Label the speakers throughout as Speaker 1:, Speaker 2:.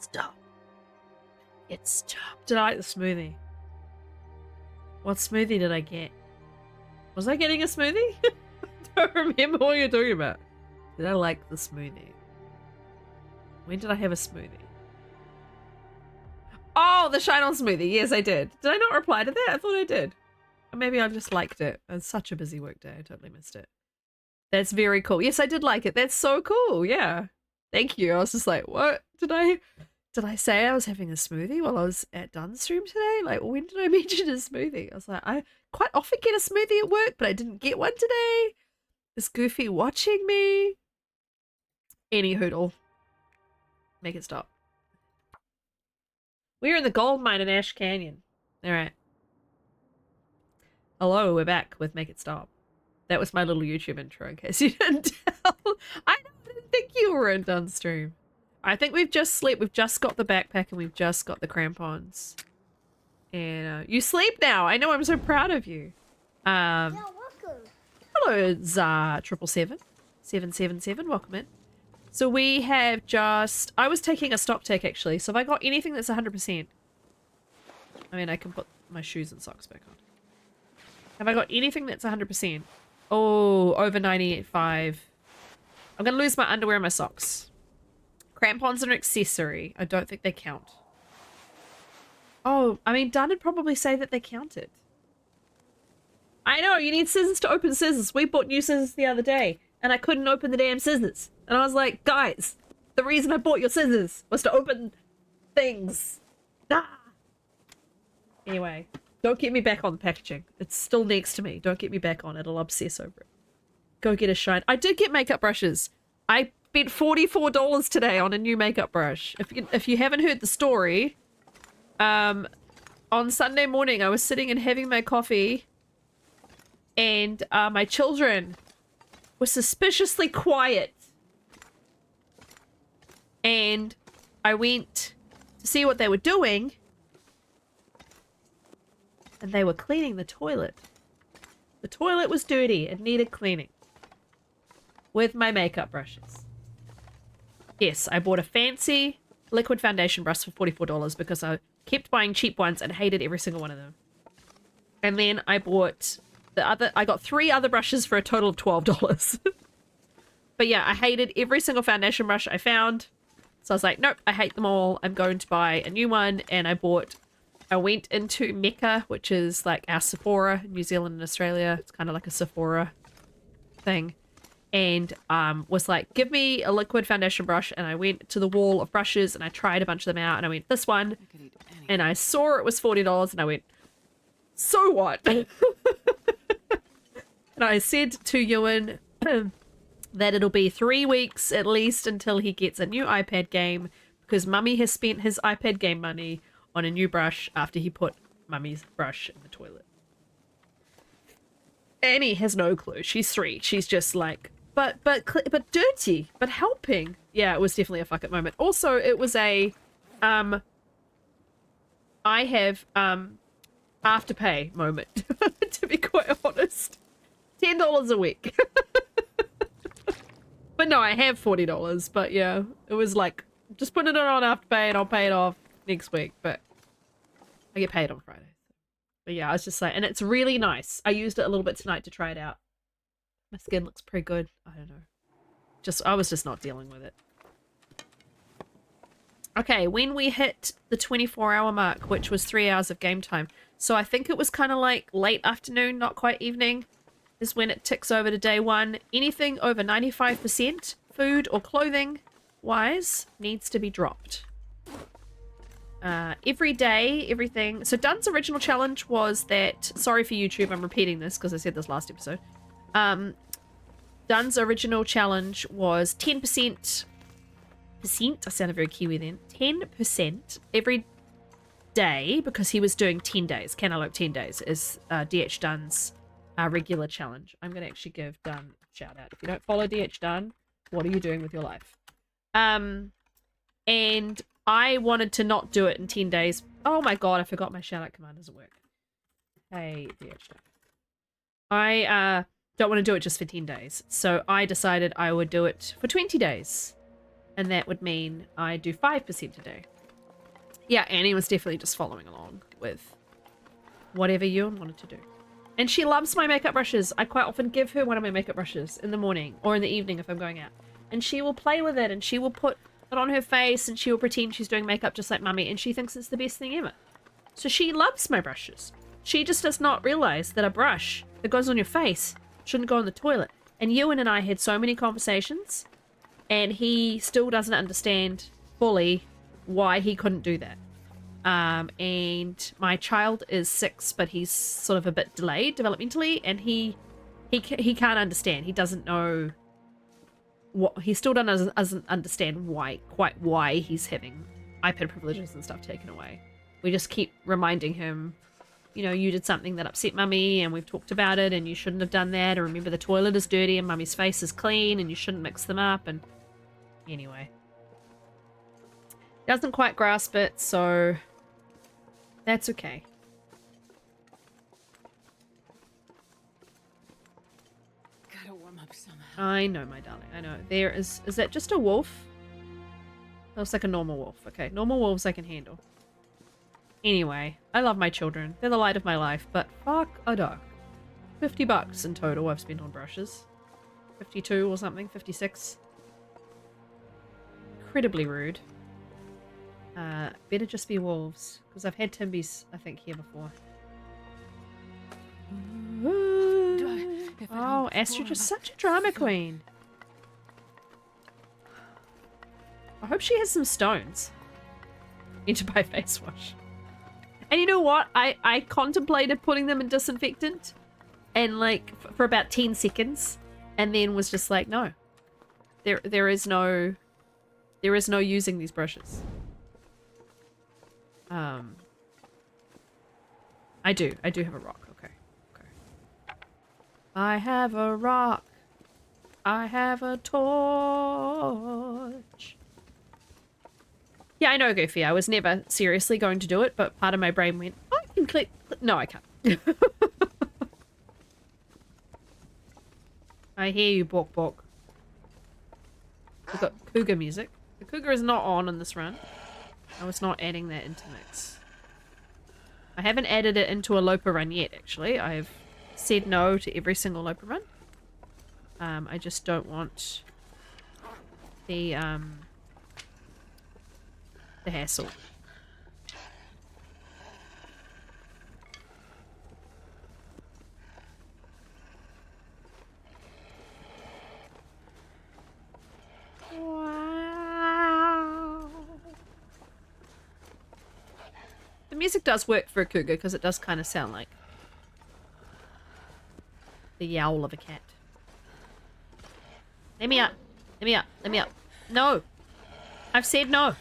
Speaker 1: Stop. It stopped. Did I like the smoothie? What smoothie did I get? Was I getting a smoothie? I don't remember what you're talking about. Did I like the smoothie? When did I have a smoothie? Oh, the Shine On smoothie. Yes, I did. Did I not reply to that? I thought I did. Or maybe I just liked it. It was such a busy work day. I totally missed it. That's very cool. Yes, I did like it. That's so cool. Yeah. Thank you. I was just like, what? Did I say I was having a smoothie while I was at Dunn's stream today? Like, when did I mention a smoothie? I was like, I quite often get a smoothie at work, but I didn't get one today. Is Goofy watching me? Any hoodle. Make it stop. We're in the gold mine in Ash Canyon. Alright. Hello, we're back with Make It Stop. That was my little YouTube intro, in case you didn't tell. I didn't think you were in Dunn's stream. I think we've just slept. We've just got the backpack and we've just got the crampons. And you sleep now. I know, I'm so proud of you.
Speaker 2: Yeah, welcome.
Speaker 1: Hello, Zar777. 777, welcome in. So we have just... I was taking a stock take, actually. So have I got anything that's 100%? I mean, I can put my shoes and socks back on. Have I got anything that's 100%? Oh, over 98.5. I'm going to lose my underwear and my socks. Crampons are an accessory. I don't think they count. Oh, I mean, Dunn would probably say that they counted. I know, you need scissors to open scissors. We bought new scissors the other day, and I couldn't open the damn scissors. And I was like, guys, the reason I bought your scissors was to open things. Ah. Anyway, don't get me back on the packaging. It's still next to me. Don't get me back on it. I'll obsess over it. Go get a shine. I did get makeup brushes. I spent $44 today on a new makeup brush. If you haven't heard the story, on Sunday morning I was sitting and having my coffee, and my children were suspiciously quiet. And I went to see what they were doing, and they were cleaning the toilet. The toilet was dirty and needed cleaning with my makeup brushes. Yes, I bought a fancy liquid foundation brush for $44 because I kept buying cheap ones and hated every single one of them. And then I bought I got 3 other brushes for a total of $12. But yeah, I hated every single foundation brush I found. So I was like, nope, I hate them all. I'm going to buy a new one. And I went into Mecca, which is like our Sephora in New Zealand and Australia. It's kind of like a Sephora thing. And was like, give me a liquid foundation brush. And I went to the wall of brushes and I tried a bunch of them out. And I went, this one. And I saw it was $40 and I went, so what? And I said to Ewan that it'll be 3 weeks at least until he gets a new iPad game, because Mummy has spent his iPad game money on a new brush after he put Mummy's brush in the toilet. Annie has no clue. She's 3. She's just like, but dirty, but helping. Yeah, it was definitely a fuck it moment. Also, it was a I have afterpay moment, to be quite honest. $10 a week. But no, I have $40, but yeah, it was like, just put it on afterpay and I'll pay it off next week, but I get paid on Friday. But yeah, I was just like, and it's really nice. I used it a little bit tonight to try it out. My skin looks pretty good. I don't know. I was just not dealing with it. Okay, when we hit the 24-hour mark, which was 3 hours of game time, so I think it was kind of like late afternoon, not quite evening, is when it ticks over to day 1. Anything over 95% food or clothing wise needs to be dropped. Every day, everything. So Dunn's original challenge was that, sorry for YouTube, I'm repeating this because I said this last episode. Dunn's original challenge was 10%, I sounded very Kiwi then, 10% every day, because he was doing 10 days. I Lope 10 days is DH Dunn's regular challenge. I'm going to actually give Dunn a shout out. If you don't follow DH Dunn, what are you doing with your life? And I wanted to not do it in 10 days. Oh my god, I forgot my shout out command doesn't work. Hey, DH Dunn. I don't want to do it just for 10 days. So I decided I would do it for 20 days. And that would mean I do 5% a day. Yeah, Annie was definitely just following along with whatever Ewan wanted to do. And she loves my makeup brushes. I quite often give her one of my makeup brushes in the morning or in the evening if I'm going out. And she will play with it and she will put it on her face and she will pretend she's doing makeup just like Mummy, and she thinks it's the best thing ever. So she loves my brushes. She just does not realize that a brush that goes on your face shouldn't go in the toilet. And Ewan and I had so many conversations, and he still doesn't understand fully why he couldn't do that. And my child is 6, but he's sort of a bit delayed developmentally, and he can't understand. He doesn't know what, he still doesn't understand why he's having iPad privileges and stuff taken away. We just keep reminding him, you know, you did something that upset Mummy and we've talked about it and you shouldn't have done that, and remember the toilet is dirty and Mummy's face is clean and you shouldn't mix them up. And anyway, doesn't quite grasp it, so that's okay.
Speaker 3: Gotta warm up somehow.
Speaker 1: I know, my darling, I know. There is that just a wolf? That looks like a normal wolf. Okay, normal wolves I can handle. Anyway, I love my children. They're the light of my life, but fuck a duck. $50 in total I've spent on brushes. 52 or something, 56. Incredibly rude. Better just be wolves, because I've had Timbies, I think, here before. Oh, Astrid is such a drama queen. I hope she has some stones. Need to buy face wash. And you know what? I contemplated putting them in disinfectant and like for about 10 seconds, and then was just like, no. There is no using these brushes. I do have a rock. Okay. I have a rock. I have a torch. Yeah, I know, Goofy. I was never seriously going to do it, but part of my brain went, I can click. No, I can't. I hear you, Bork Bork. We've got cougar music. The cougar is not on in this run. I was not adding that into mix. I haven't added it into a Lope run yet, actually. I've said no to every single Lope run. I just don't want the hassle. Wow. The music does work for a cougar because it does kind of sound like the yowl of a cat. Let me up. Let me up. Let me up. No. I've said no.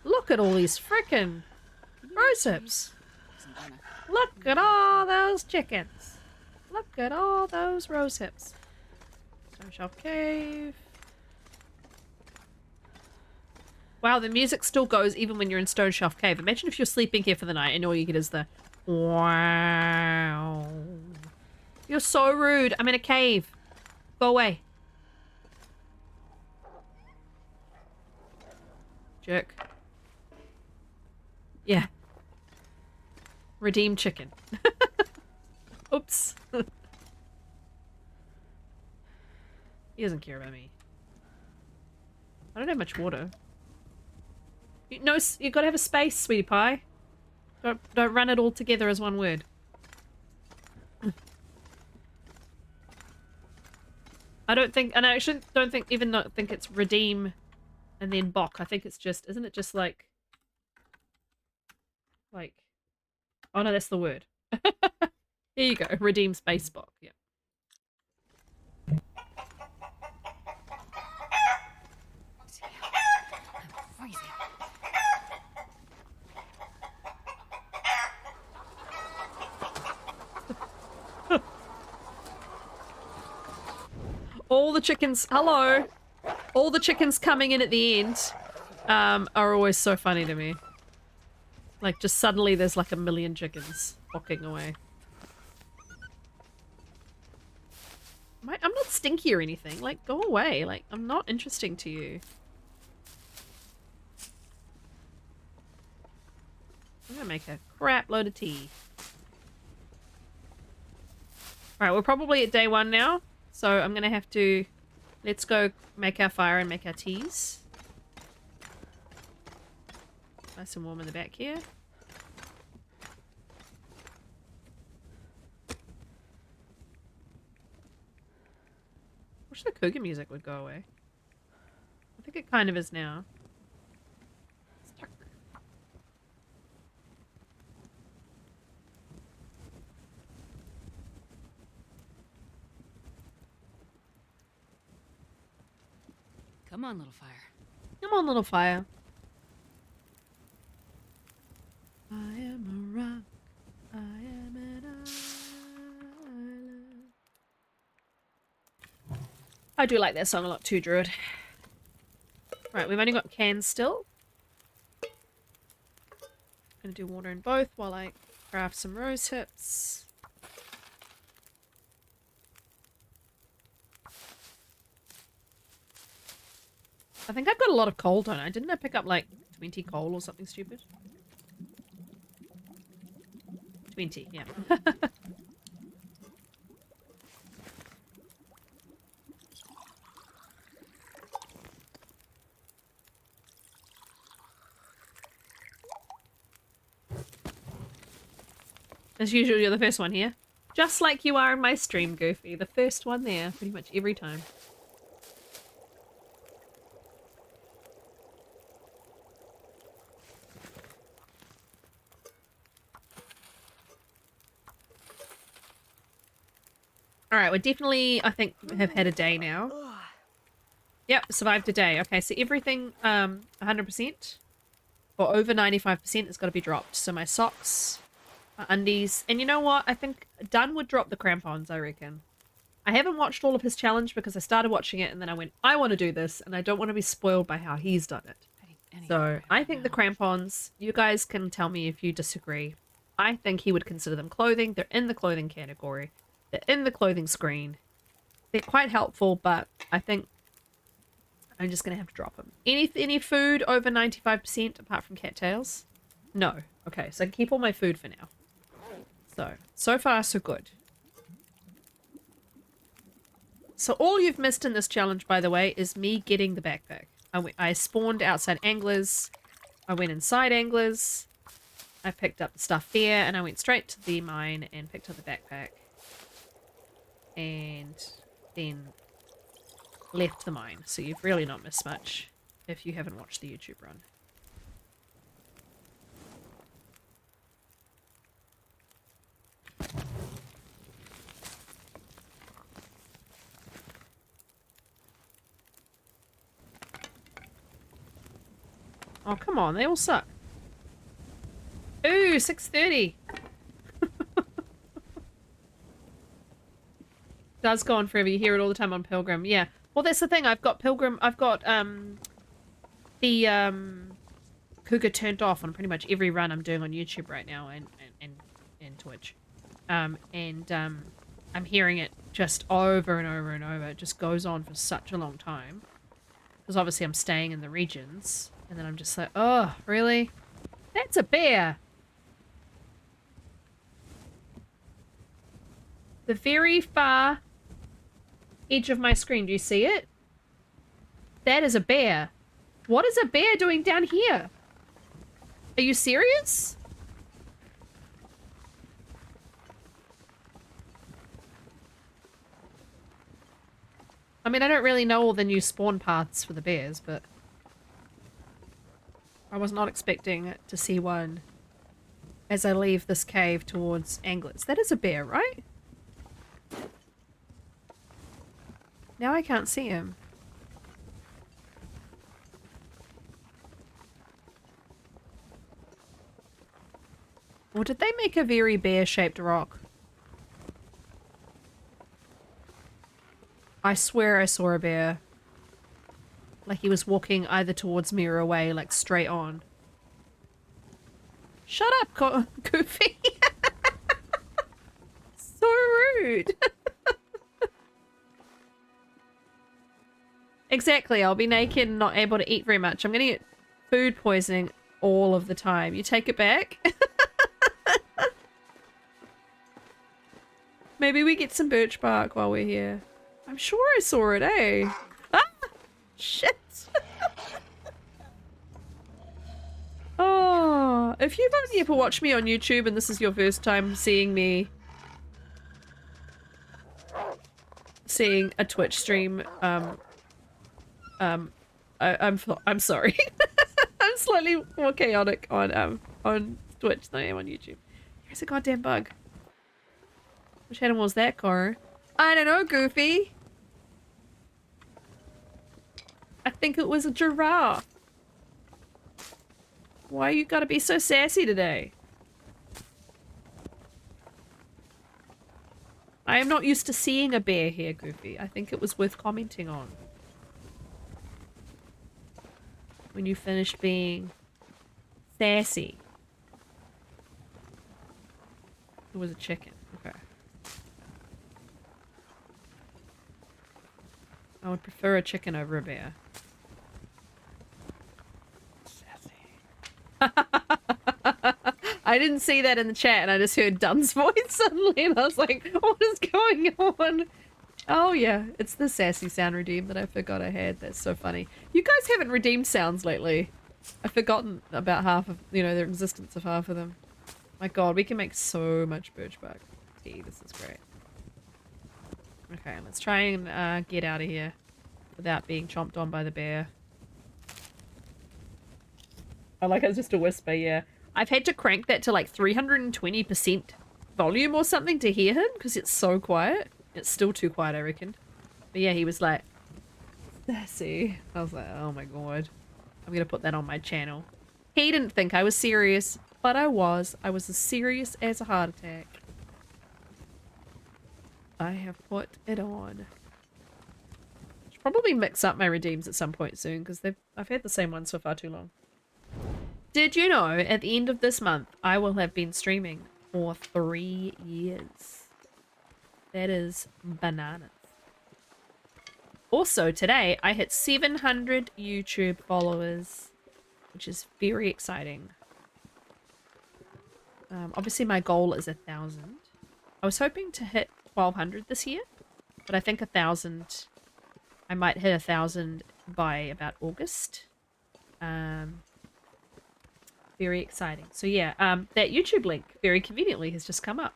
Speaker 1: Look at all these frickin' rose hips. Look at all those chickens. Look at all those rose hips. Stone Shelf Cave. Wow, the music still goes even when you're in Stone Shelf Cave. Imagine if you're sleeping here for the night and all you get is the wow. You're so rude. I'm in a cave. Go away. Jerk. Yeah. Redeem chicken. Oops. He doesn't care about me. I don't have much water. No, you gotta have a space, sweetie pie. Don't run it all together as one word. I don't think, and I actually don't think, even though I think it's redeem and then Bok. I think it's just, isn't it just like, oh no, that's the word. Here you go, redeem space Bok, yeah. All the chickens, hello! All the chickens coming in at the end are always so funny to me. Like, just suddenly there's like a million chickens walking away. I'm not stinky or anything. Like, go away. Like, I'm not interesting to you. make a crap load of tea. Alright, we're probably at day 1 now. So I'm going to have to... Let's go make our fire and make our teas. Nice and warm in the back here. Wish the cougar music would go away. I think it kind of is now. Stuck.
Speaker 3: Come on, little fire.
Speaker 1: Come on, little fire. I am a rock. I am an island. I do like that song a lot too, Druid. Right, we've only got cans still. Gonna do water in both while I craft some rose hips. I think I've got a lot of coal, don't I? Didn't I pick up like 20 coal or something stupid? 20, yeah. As usual, you're the first one here. Just like you are in my stream, Goofy. The first one there, pretty much every time. Alright, we're definitely, I think, have had a day now. Yep, survived a day. Okay, so everything 100% or over 95% has got to be dropped. So my socks, my undies, and you know what? I think Dunn would drop the crampons, I reckon. I haven't watched all of his challenge because I started watching it and then I went, I want to do this and I don't want to be spoiled by how he's done it. So I think the crampons, you guys can tell me if you disagree. I think he would consider them clothing. They're in the clothing category. They're in the clothing screen. They're quite helpful, but I think I'm just going to have to drop them. Any food over 95% apart from cattails? No. Okay, so I can keep all my food for now. So far, so good. So all you've missed in this challenge, by the way, is me getting the backpack. I spawned outside Anglers. I went inside Anglers. I picked up the stuff there, and I went straight to the mine and picked up the backpack. And then left the mine. So you've really not missed much if you haven't watched the YouTube run. Oh, come on. They all suck. Ooh, 6:30. Does go on forever. You hear it all the time on Pilgrim. Yeah. Well, that's the thing. I've got Pilgrim. I've got the Cougar turned off on pretty much every run I'm doing on YouTube right now and Twitch. I'm hearing it just over and over and over. It just goes on for such a long time. Because obviously I'm staying in the regions. And then I'm just like, oh, really? That's a bear. The very far edge of my screen. Do you see it? That is a bear. What is a bear doing down here? Are you serious? I mean, I don't really know all the new spawn paths for the bears, but I was not expecting to see one as I leave this cave towards Anglers. That is a bear, right? Now I can't see him. Or did they make a very bear-shaped rock? I swear I saw a bear. Like he was walking either towards me or away, like straight on. Shut up, Goofy! So rude! Exactly, I'll be naked and not able to eat very much. I'm gonna get food poisoning all of the time. You take it back? Maybe we get some birch bark while we're here. I'm sure I saw it, eh? Ah! Shit! Oh, if you've only ever watched me on YouTube and this is your first time seeing me... seeing a Twitch stream, I'm sorry. I'm slightly more chaotic on Twitch than I am on YouTube. Here's a goddamn bug. Which animal is that, Cora? I don't know, Goofy. I think it was a giraffe. Why you gotta be so sassy today? I am not used to seeing a bear here, Goofy. I think it was worth commenting on. When you finished being sassy. It was a chicken. Okay. I would prefer a chicken over a bear. Sassy. I didn't see that in the chat and I just heard Dunn's voice suddenly and I was like, what is going on? Oh yeah, it's the sassy sound redeem that I forgot I had. That's so funny. You guys haven't redeemed sounds lately. I've forgotten about half of, you know, the existence of half of them. My god, we can make so much birch bark tea. This is great. Okay, let's try and get out of here without being chomped on by the bear. I like it's just a whisper, yeah. I've had to crank that to like 320% volume or something to hear him because it's so quiet. It's still too quiet, I reckon. But yeah, he was like, sassy. I was like, oh my god. I'm gonna put that on my channel. He didn't think I was serious, but I was. I was as serious as a heart attack. I have put it on. Should probably mix up my redeems at some point soon because I've had the same ones for far too long. Did you know at the end of this month I will have been streaming for 3 years? That is bananas. Also today I hit 700 YouTube followers, which is very exciting. Obviously my goal is 1,000. I was hoping to hit 1,200 this year, but I think 1,000, I might hit 1,000 by about August. Very exciting. So yeah, that YouTube link very conveniently has just come up.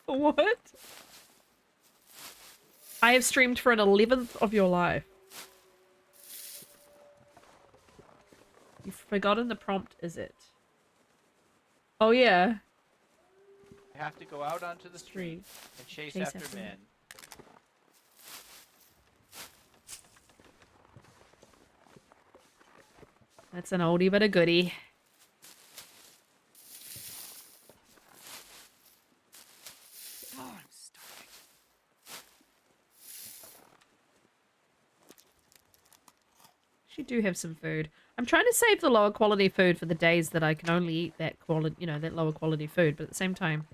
Speaker 1: What? I have streamed for an 11th of your life. You've forgotten the prompt, is it? Oh yeah.
Speaker 4: You have to go out onto the street and chase after men.
Speaker 1: That's an oldie but a goodie.
Speaker 3: Oh, I'm starving.
Speaker 1: She do have some food. I'm trying to save the lower quality food for the days that I can only eat that quality, you know, that lower quality food. But at the same time,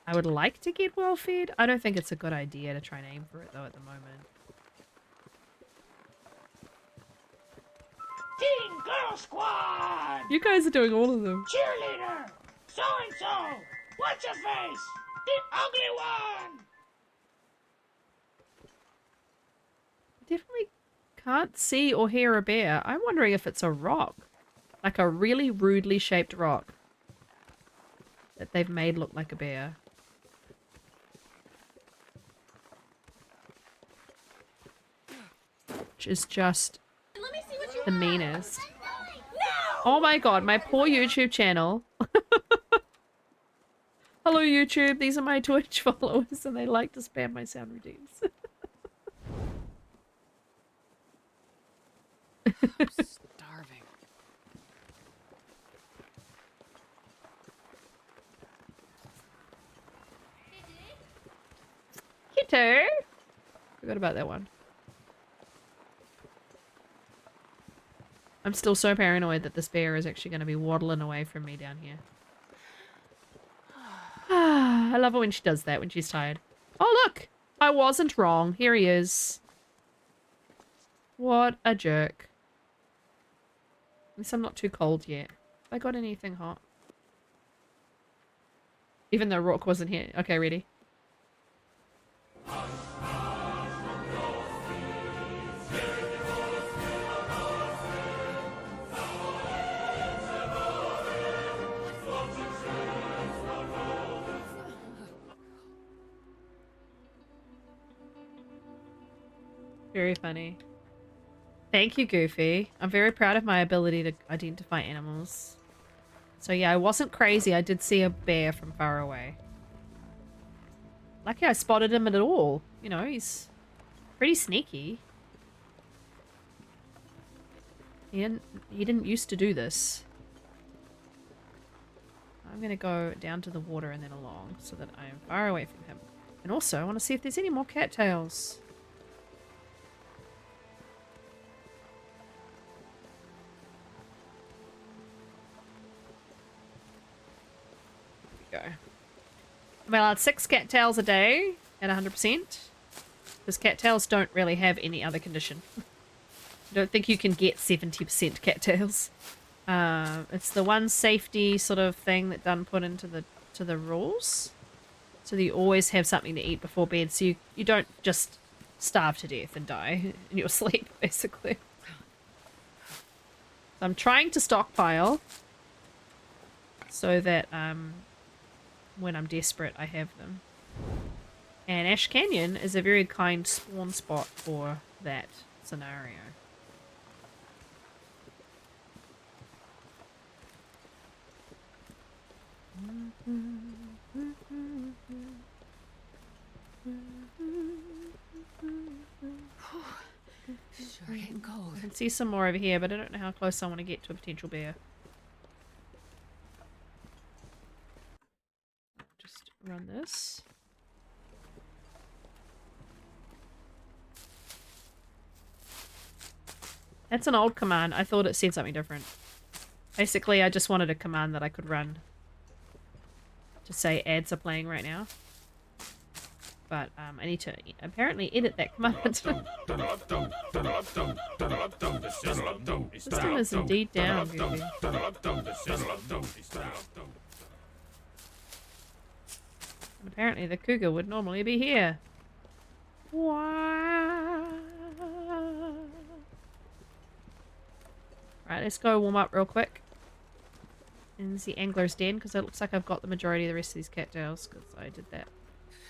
Speaker 1: I would like to get well fed. I don't think it's a good idea to try and aim for it though at the moment.
Speaker 5: Teen Girl Squad!
Speaker 1: You guys are doing all of them.
Speaker 5: Cheerleader! So-and-so! What's your face? The ugly one!
Speaker 1: I definitely can't see or hear a bear. I'm wondering if it's a rock. Like a really rudely shaped rock that they've made look like a bear. Which is just the meanest. Oh my god, my poor YouTube channel. Hello YouTube, these are my Twitch followers and they like to spam my sound redeems.
Speaker 3: I'm starving.
Speaker 1: Kitto! Forgot about that one. I'm still so paranoid that this bear is actually going to be waddling away from me down here. I love it when she does that, when she's tired. Oh, look! I wasn't wrong. Here he is. What a jerk. At least I'm not too cold yet. Have I got anything hot? Even though Rourke wasn't here. Okay, ready? Very funny. Thank you, Goofy. I'm very proud of my ability to identify animals. So yeah, I wasn't crazy. I did see a bear from far away. Lucky I spotted him at all. You know, he's pretty sneaky. He didn't used to do this. I'm gonna go down to the water and then along so that I am far away from him. And also, I want to see if there's any more cattails. Go. I'm allowed 6 cattails a day at 100%. Because cattails don't really have any other condition. I don't think you can get 70% cattails. It's the one safety sort of thing that Dunn put into the rules. So that you always have something to eat before bed, so you don't just starve to death and die in your sleep, basically. So I'm trying to stockpile so that when I'm desperate, I have them. And Ash Canyon is a very kind spawn spot for that scenario.
Speaker 3: Sure getting cold.
Speaker 1: I can see some more over here, but I don't know how close I want to get to a potential bear. Just run this. That's an old command. I thought it said something different. Basically, I just wanted a command that I could run to say ads are playing right now. But I need to apparently edit that command. System is indeed down, Goofy. And apparently the cougar would normally be here. Wow. Right, let's go warm up real quick. In the angler's den, because it looks like I've got the majority of the rest of these cattails, because I did that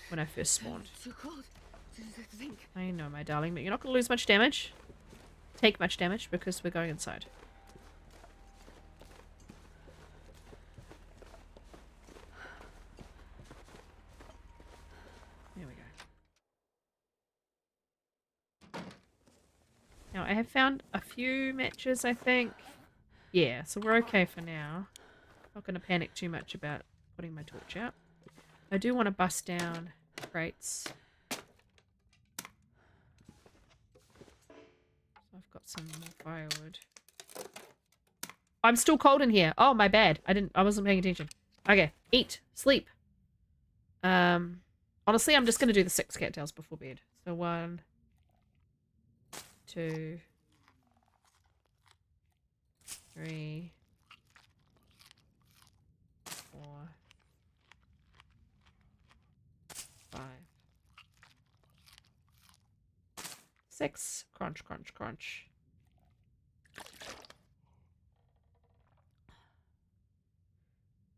Speaker 1: when I first spawned.
Speaker 3: Too cold. Think.
Speaker 1: I know, my darling, but you're not going to lose much damage. Take much damage, because we're going inside. There we go. Now, I have found a few matches, I think. Yeah, so we're okay for now. Not going to panic too much about putting my torch out. I do want to bust down crates. So I've got some more firewood. I'm still cold in here. Oh, my bad. I wasn't paying attention. Okay, eat, sleep. Honestly, I'm just going to do the 6 cattails before bed. So 1, 2, 3, 4, 5, 6. Crunch, crunch, crunch.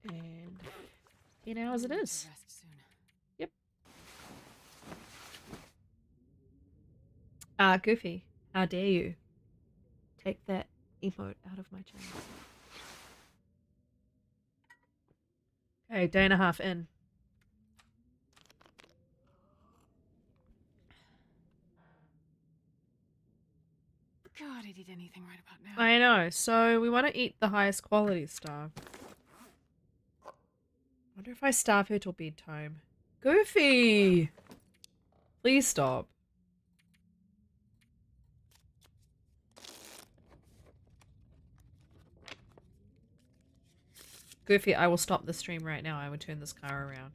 Speaker 1: And 10 hours it is.
Speaker 3: Rest soon.
Speaker 1: Yep. Goofy, how dare you take that emote out of my channel. Okay, day and a half in.
Speaker 3: God, I'd eat anything right about now.
Speaker 1: I know, so we want to eat the highest quality stuff. Wonder if I starve her till bedtime. Goofy! Please stop. Goofy, I will stop the stream right now. I will turn this car around.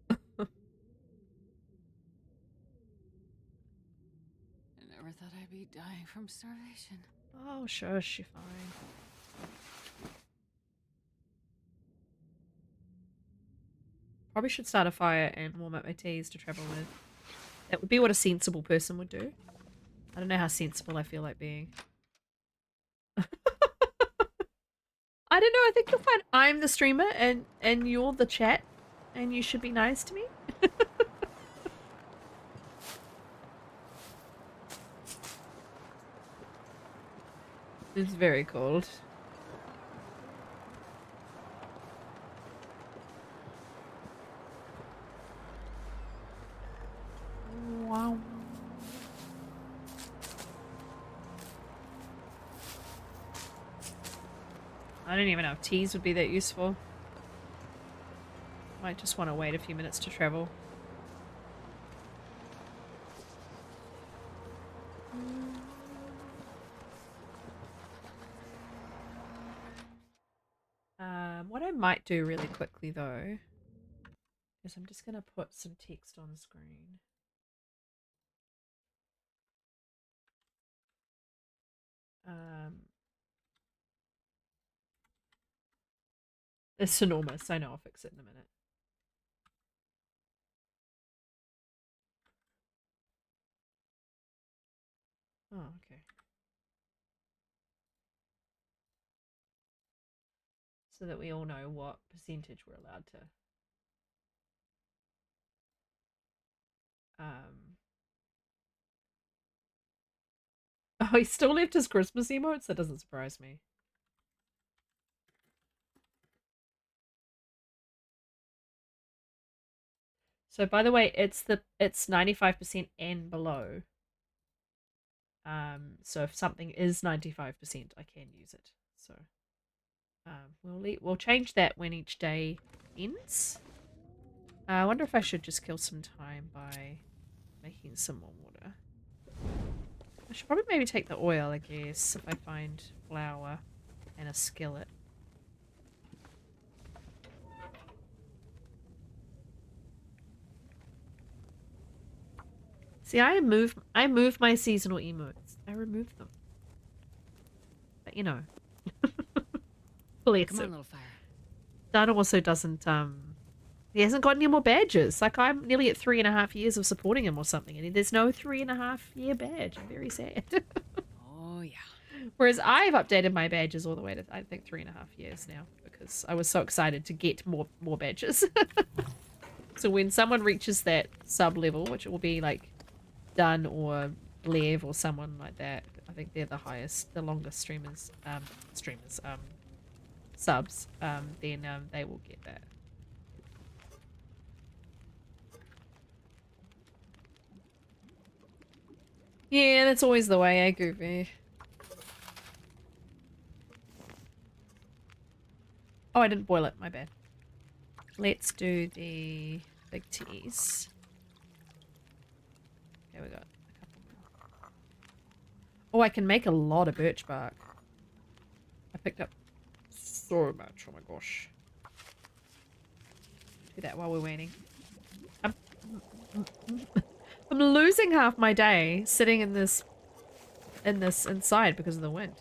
Speaker 3: I never thought I'd be dying from starvation.
Speaker 1: Oh, shush, you're fine. Probably should start a fire and warm up my teas to travel with. That would be what a sensible person would do. I don't know how sensible I feel like being. I don't know, I think you'll find I'm the streamer and you're the chat and you should be nice to me. It's very cold. Wow. I don't even know if teas would be that useful. Might just want to wait a few minutes to travel. What I might do really quickly though is I'm just gonna put some text on screen. It's enormous. I know, I'll fix it in a minute. Oh, okay. So that we all know what percentage we're allowed to. Oh, he still left his Christmas emotes? That doesn't surprise me. So by the way, it's 95% and below. So if something is 95%, I can use it. So we'll change that when each day ends. I wonder if I should just kill some time by making some more water. I should probably maybe take the oil, I guess, if I find flour and a skillet. See, I move my seasonal emotes. I remove them. But you know. Bless
Speaker 3: Come on,
Speaker 1: him.
Speaker 3: little fire.
Speaker 1: Dunn also doesn't he hasn't got any more badges. Like I'm nearly at 3.5 years of supporting him or something, and there's no 3.5 year badge. I'm very sad.
Speaker 3: Oh yeah.
Speaker 1: Whereas I've updated my badges all the way to I think 3.5 years now because I was so excited to get more badges. So when someone reaches that sub level, which will be like Dunn or Lev or someone like that, I think they're the highest, the longest subs, then they will get that. Yeah, that's always the way, eh, Goofy? Oh, I didn't boil it, my bad. Let's do the big teas. Okay, we got a couple more. Oh, I can make a lot of birch bark. I picked up so much, oh my gosh. Do that while we're waiting. I'm losing half my day sitting in this inside because of the wind.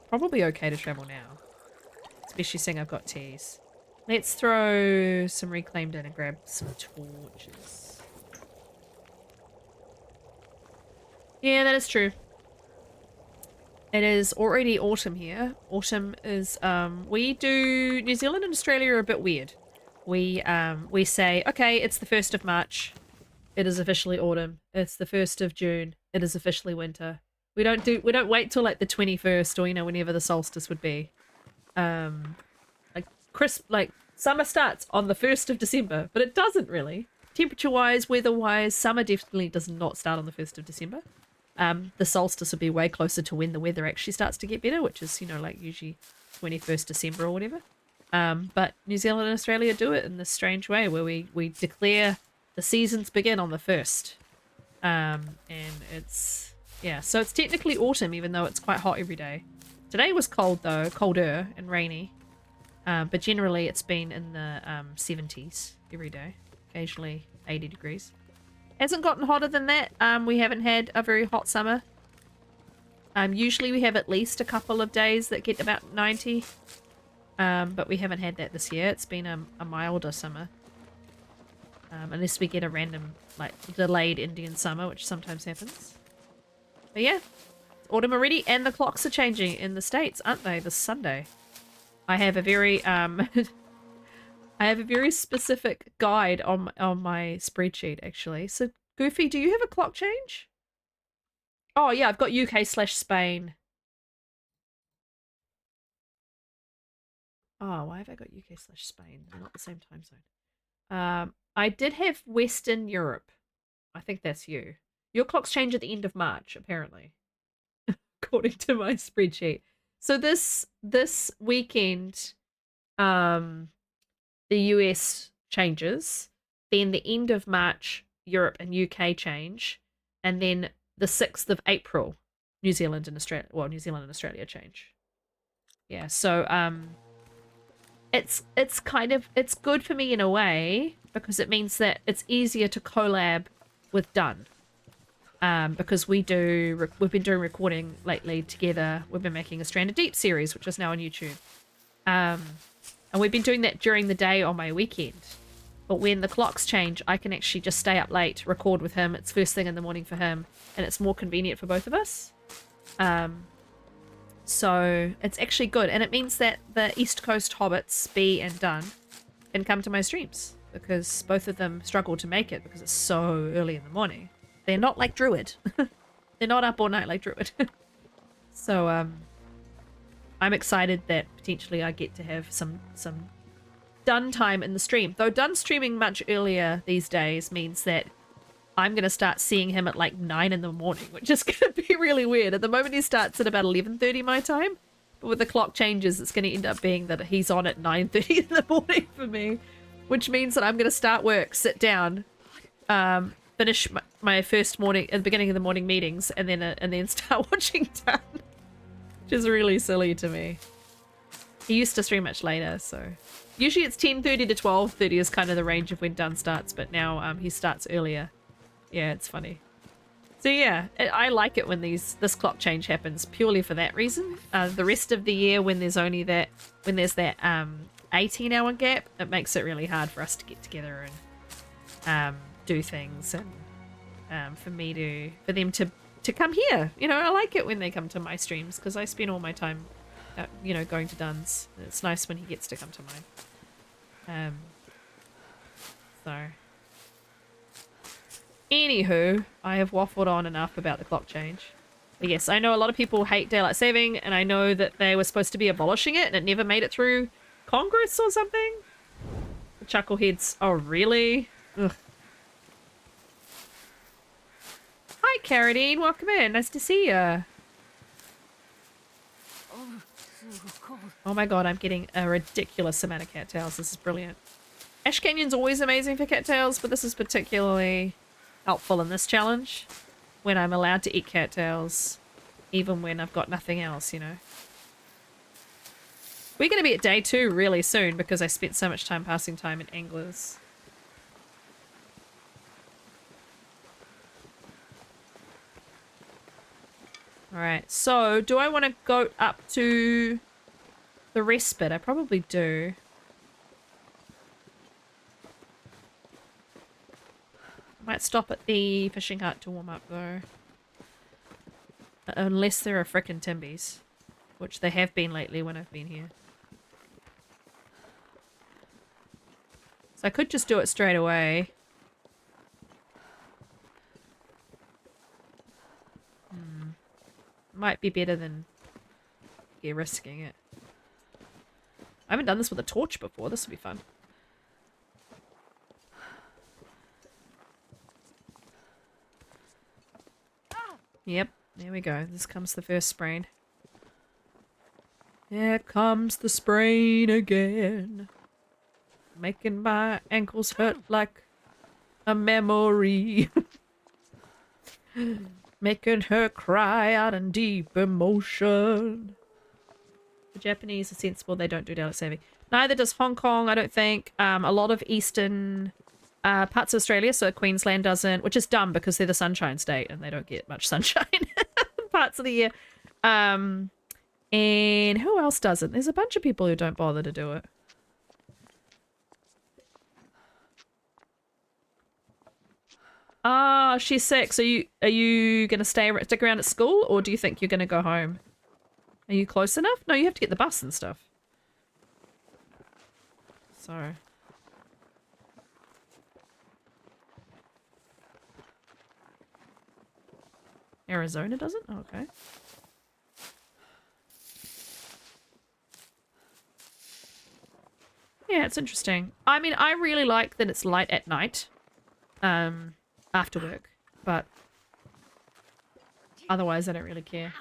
Speaker 1: Probably okay to travel now. Especially seeing I've got teas. Let's throw some reclaimed in and grab some torches. Yeah, that is true. It is already autumn here. Autumn is New Zealand and Australia are a bit weird. We say, okay, it's the 1st of March. It is officially autumn. It's the 1st of June. It is officially winter. We don't wait till like the 21st or, you know, whenever the solstice would be. Like summer starts on the 1st of December, but it doesn't really. Temperature-wise, weather-wise, summer definitely does not start on the 1st of December. The solstice will be way closer to when the weather actually starts to get better, which is, you know, like usually 21st December or whatever. But New Zealand and Australia do it in this strange way where we declare the seasons begin on the 1st. And it's, yeah, so it's technically autumn even though it's quite hot every day. Today was cold though, colder and rainy. But generally it's been in the 70s every day, occasionally 80 degrees. Hasn't gotten hotter than that. We haven't had a very hot summer. Usually we have at least a couple of days that get about 90. But we haven't had that this year. It's been a milder summer. Unless we get a random, like, delayed Indian summer, which sometimes happens. But yeah, it's autumn already, and the clocks are changing in the States, aren't they, this Sunday? I have a very, I have a very specific guide on my spreadsheet, actually. So, Goofy, do you have a clock change? Oh, yeah, I've got UK/Spain. Oh, why have I got UK/Spain? They're not the same time zone. I did have Western Europe. I think that's you. Your clocks change at the end of March, apparently. According to my spreadsheet. So this weekend, the US changes. Then the end of March, Europe and UK change. And then the 6th of April, New Zealand and Australia change. Yeah, so it's kind of, it's good for me in a way because it means that it's easier to collab with Dunn. Because we've been doing recording lately together. We've been making a Stranded Deep series, which is now on YouTube. And we've been doing that during the day on my weekend. But when the clocks change, I can actually just stay up late, record with him. It's first thing in the morning for him, and it's more convenient for both of us. So it's actually good. And it means that the East Coast hobbits, B and Dunn, can come to my streams because both of them struggle to make it because it's so early in the morning. They're not like Druid. They're not up all night like Druid. So I'm excited that potentially I get to have some Dunn time in the stream. Though Dunn streaming much earlier these days means that I'm going to start seeing him at like 9 in the morning, which is going to be really weird. At the moment he starts at about 11:30 my time, but with the clock changes it's going to end up being that he's on at 9:30 in the morning for me, which means that I'm going to start work, sit down, finish my first morning at the beginning of the morning meetings, and then start watching Dunn, which is really silly to me. He used to stream much later, so usually it's 10:30 to 12:30 is kind of the range of when Dunn starts, but now he starts earlier. Yeah, it's funny. So yeah, I like it when this clock change happens purely for that reason. The rest of the year when there's only that 18-hour gap, it makes it really hard for us to get together and do things, and for them to come here. You know, I like it when they come to my streams because I spend all my time going to Dunn's. It's nice when he gets to come to mine. So anywho, I have waffled on enough about the clock change. But yes, I know a lot of people hate daylight saving, and I know that they were supposed to be abolishing it and it never made it through Congress or something. The chuckleheads. Oh really? Ugh. Hi Carradine, welcome in. Nice to see ya. Oh my god, I'm getting a ridiculous amount of cattails. This is brilliant. Ash Canyon's always amazing for cattails, but this is particularly helpful in this challenge when I'm allowed to eat cattails even when I've got nothing else, you know. We're going to be at day 2 really soon because I spent so much time passing time in Anglers. Alright, so do I want to go up to the respite? I probably do. Might stop at the fishing hut to warm up though. Unless there are frickin' timbies. Which they have been lately when I've been here. So I could just do it straight away. Might be better than risking it. I haven't done this with a torch before. This will be fun. Yep, there we go. This comes the first sprain. Here comes the sprain again. Making my ankles hurt like a memory. Making her cry out in deep emotion. The Japanese are sensible. They don't do daylight saving. Neither does Hong Kong, I don't think. A lot of eastern parts of Australia, so Queensland doesn't, which is dumb because they're the sunshine state and they don't get much sunshine parts of the year. And who else doesn't? There's a bunch of people who don't bother to do it. Ah, she's sick. So are you gonna stick around at school, or do you think you're gonna go home? Are you close enough? No, you have to get the bus and stuff. So. Arizona doesn't? Oh, okay. Yeah, it's interesting. I mean, I really like that it's light at night. After work. But otherwise I don't really care.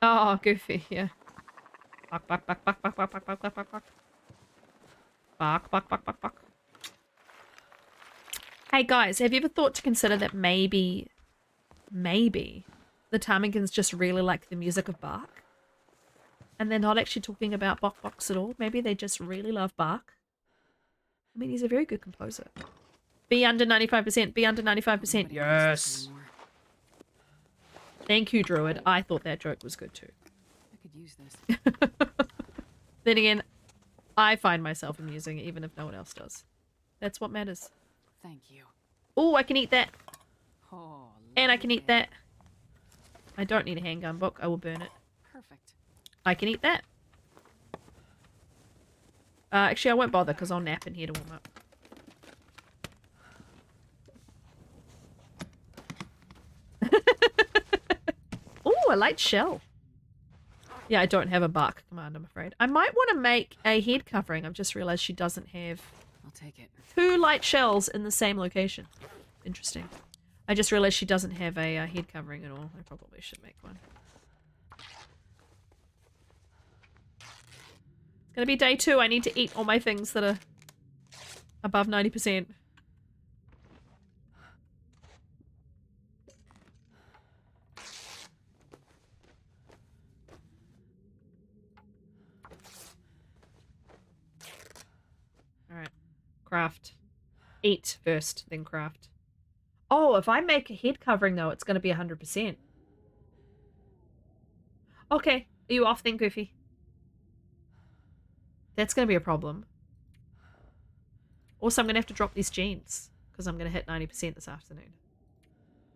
Speaker 1: Oh, Goofy, yeah. Bark, bark, bark, bark, bark, bark, bark, bark, bark, bark, bark. Bark, bark, bark, bark, bark. Hey guys, have you ever thought to consider that maybe the ptarmigans just really like the music of bark? And they're not actually talking about bok boks at all. Maybe they just really love bark. I mean, he's a very good composer. Be under 95%. Be under 95%. Yes. Thank you, Druid. I thought that joke was good too.
Speaker 3: I could use this.
Speaker 1: Then again, I find myself amusing even if no one else does. That's what matters.
Speaker 3: Thank you.
Speaker 1: Oh, I can eat that.
Speaker 3: Oh,
Speaker 1: And I can eat that. I don't need a handgun book. I will burn it.
Speaker 3: perfect.
Speaker 1: I can eat that. Actually, I won't bother because I'll nap in here to warm up. Oh, a light shell. Yeah, I don't have a bark command, I'm afraid. I might want to make a head covering. I've just realized she doesn't have
Speaker 3: I'll take it.
Speaker 1: 2 light shells in the same location. Interesting. I just realized she doesn't have a head covering at all. I probably should make one. It's gonna be day 2. I need to eat all my things that are above 90%. Alright. Craft. Eat first, then craft. Oh, if I make a head covering though, it's gonna be 100%. Okay. Are you off then, Goofy? That's going to be a problem. Also, I'm going to have to drop these jeans because I'm going to hit 90% this afternoon.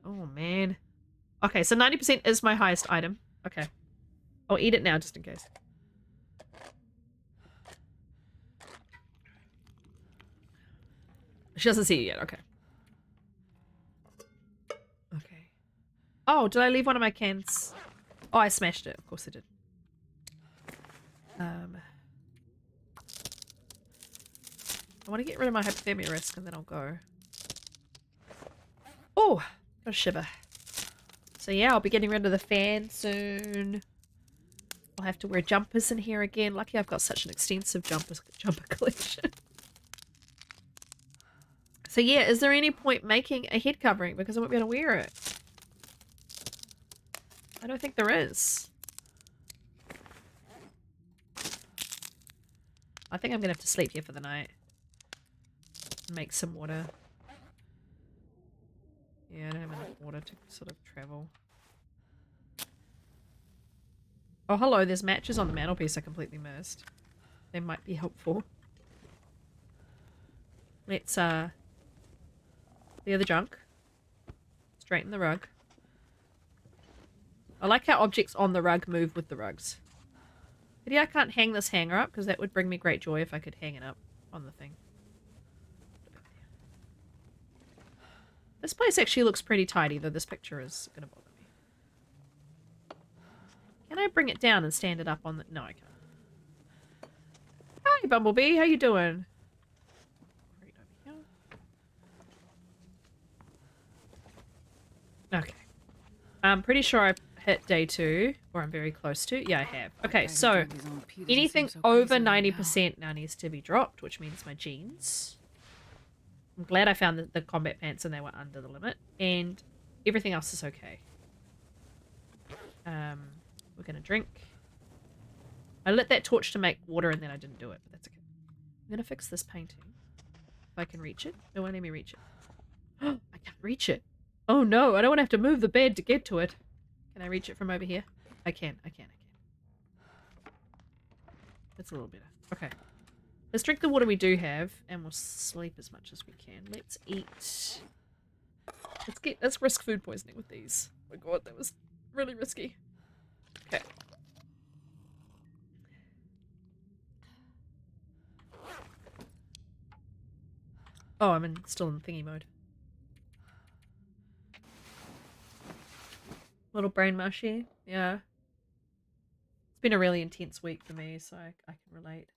Speaker 1: Oh, man. Okay, so 90% is my highest item. Okay. I'll eat it now just in case. She doesn't see it yet. Okay. Okay. Oh, did I leave one of my cans? Oh, I smashed it. Of course I did. I want to get rid of my hypothermia risk and then I'll go. Oh, got a shiver. So yeah, I'll be getting rid of the fan soon. I'll have to wear jumpers in here again. Lucky I've got such an extensive jumper collection. So yeah, is there any point making a head covering because I won't be able to wear it? I don't think there is. I think I'm gonna have to sleep here for the night. Make some water. Yeah, I don't have enough water to sort of travel. Oh, hello, there's matches on the mantelpiece I completely missed. They might be helpful. Let's, clear the junk. Straighten the rug. I like how objects on the rug move with the rugs. But yeah, I can't hang this hanger up because that would bring me great joy if I could hang it up on the thing. This place actually looks pretty tidy, though this picture is going to bother me. Can I bring it down and stand it up on the... No, I can't. Hi, Bumblebee. How you doing? Right over here. Okay. I'm pretty sure I've hit day 2, or I'm very close to. Yeah, I have. Okay, so anything over 90% now needs to be dropped, which means my jeans. I'm glad I found the combat pants and they were under the limit. And everything else is okay. We're going to drink. I lit that torch to make water and then I didn't do it, but that's okay. I'm going to fix this painting. If I can reach it. It won't let me reach it. I can't reach it. Oh no, I don't want to have to move the bed to get to it. Can I reach it from over here? I can. That's a little better. Okay. Let's drink the water we do have, and we'll sleep as much as we can. Let's eat. Let's risk food poisoning with these. Oh my god, that was really risky. Okay. Oh, I'm still in thingy mode. Little brain mushy, yeah. It's been a really intense week for me, so I can relate.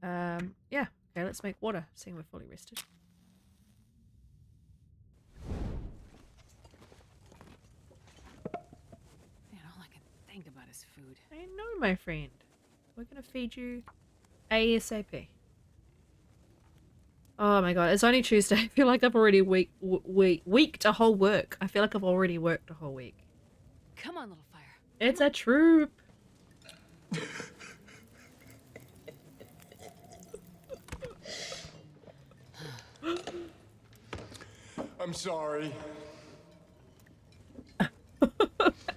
Speaker 1: Yeah. Okay, let's make water, seeing we're fully rested.
Speaker 3: Man, all I can think about is food.
Speaker 1: I know, my friend. We're gonna feed you ASAP. Oh my god, it's only Tuesday. I feel like I've already weeked a whole work. I feel like I've already worked a whole week.
Speaker 3: Come on, little fire.
Speaker 1: It's a troop.
Speaker 6: I'm sorry.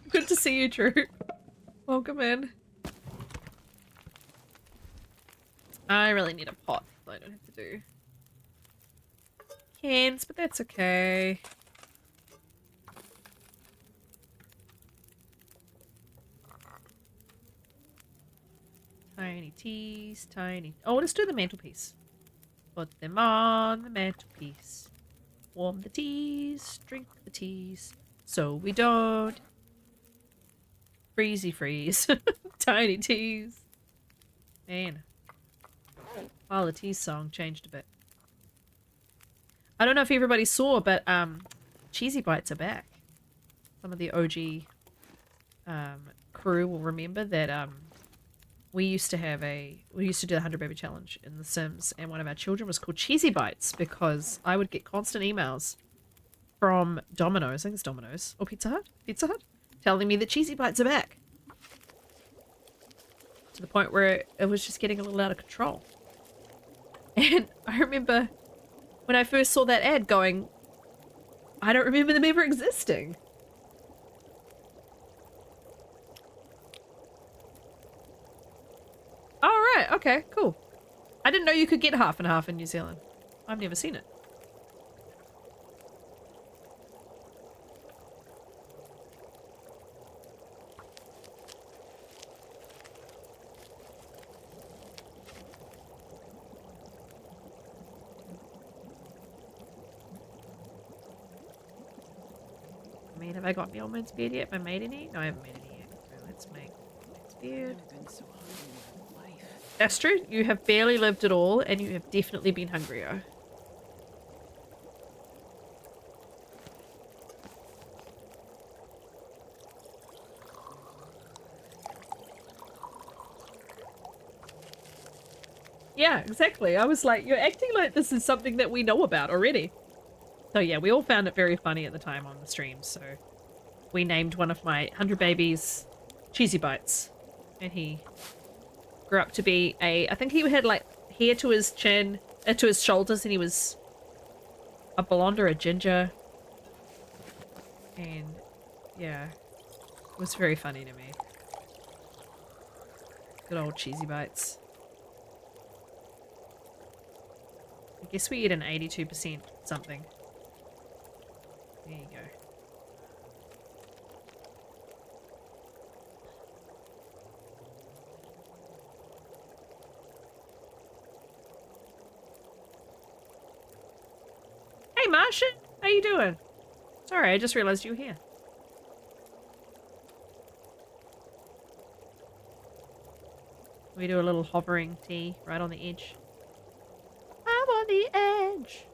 Speaker 1: Good to see you, Troop. Welcome in. I really need a pot. I don't have to do cans, but that's okay. Tiny teas, tiny... Oh, let's do the mantelpiece. Put them on the mantelpiece. Warm the teas, drink the teas, so we don't freeze. Tiny teas. Man. While the teas song changed a bit. I don't know if everybody saw, but Cheesy Bites are back. Some of the OG crew will remember that we used to do the 100 Baby Challenge in The Sims, and one of our children was called Cheesy Bites because I would get constant emails from Domino's, I think it's Domino's, or Pizza Hut, telling me that Cheesy Bites are back. To the point where it was just getting a little out of control. And I remember when I first saw that ad going, I don't remember them ever existing. Oh, right. Okay, cool. I didn't know you could get half and half in New Zealand. I've never seen it. I mean, have I got Mealman's beard yet? Have I made any? No, I haven't made any yet. So let's make Mealman's beard.
Speaker 3: I've been so hungry in my life.
Speaker 1: That's true. You have barely lived at all, and you have definitely been hungrier. Yeah, exactly. I was like, you're acting like this is something that we know about already. So yeah, we all found it very funny at the time on the stream, so we named one of my 100 babies Cheesy Bites, and he grew up to be I think he had like hair to his chin, to his shoulders, and he was a blonde or a ginger, and yeah, it was very funny to me. Good old Cheesy Bites. I guess we eat an 82% something. There you go. Hey, Martian! How you doing? Sorry, I just realized you were here. We do a little hovering tea right on the edge. I'm on the edge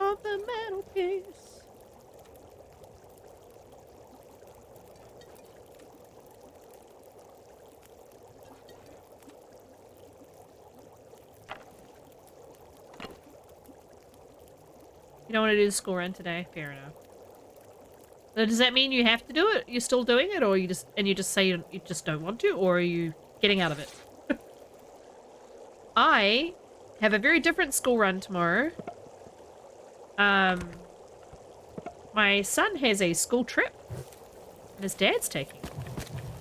Speaker 1: of the mantelpiece. You don't want to do the school run today? Fair enough. So does that mean you have to do it? You're still doing it, or you just say you just don't want to, or are you getting out of it? I have a very different school run tomorrow. My son has a school trip, and his dad's taking him.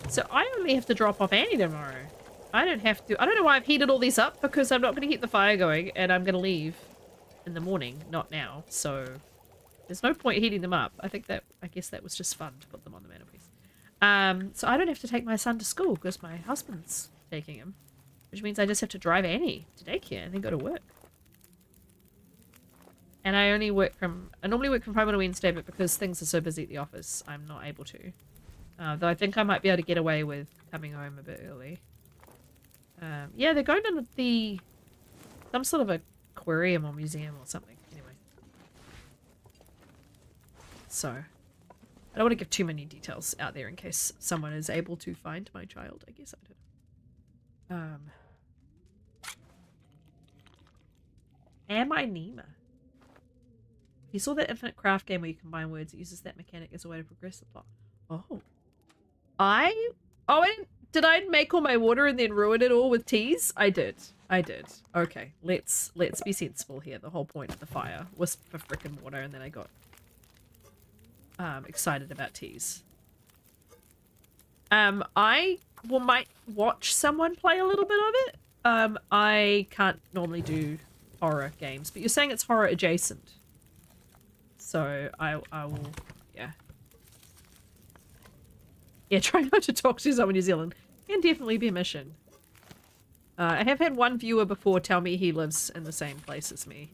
Speaker 1: So I only have to drop off Annie tomorrow. I don't have to. I don't know why I've heated all these up, because I'm not going to keep the fire going, and I'm going to leave in the morning, not now. So there's no point heating them up. I guess that was just fun to put them on the mantelpiece. So I don't have to take my son to school because my husband's taking him, which means I just have to drive Annie to daycare and then go to work. And I normally work from home on a Wednesday, but because things are so busy at the office, I'm not able to. Though I think I might be able to get away with coming home a bit early. Yeah, they're going to some sort of aquarium or museum or something. Anyway. So, I don't want to give too many details out there in case someone is able to find my child. I guess I don't. Am I Nima? You saw that Infinite Craft game where you combine words. It uses that mechanic as a way to progress the plot. Oh. Did I make all my water and then ruin it all with teas? I did. Okay, let's be sensible here. The whole point of the fire was for frickin' water, and then I got excited about teas. I might watch someone play a little bit of it. I can't normally do horror games, but you're saying it's horror adjacent. So I will, yeah. Yeah, try not to talk to someone in New Zealand can definitely be a mission. I have had one viewer before tell me he lives in the same place as me.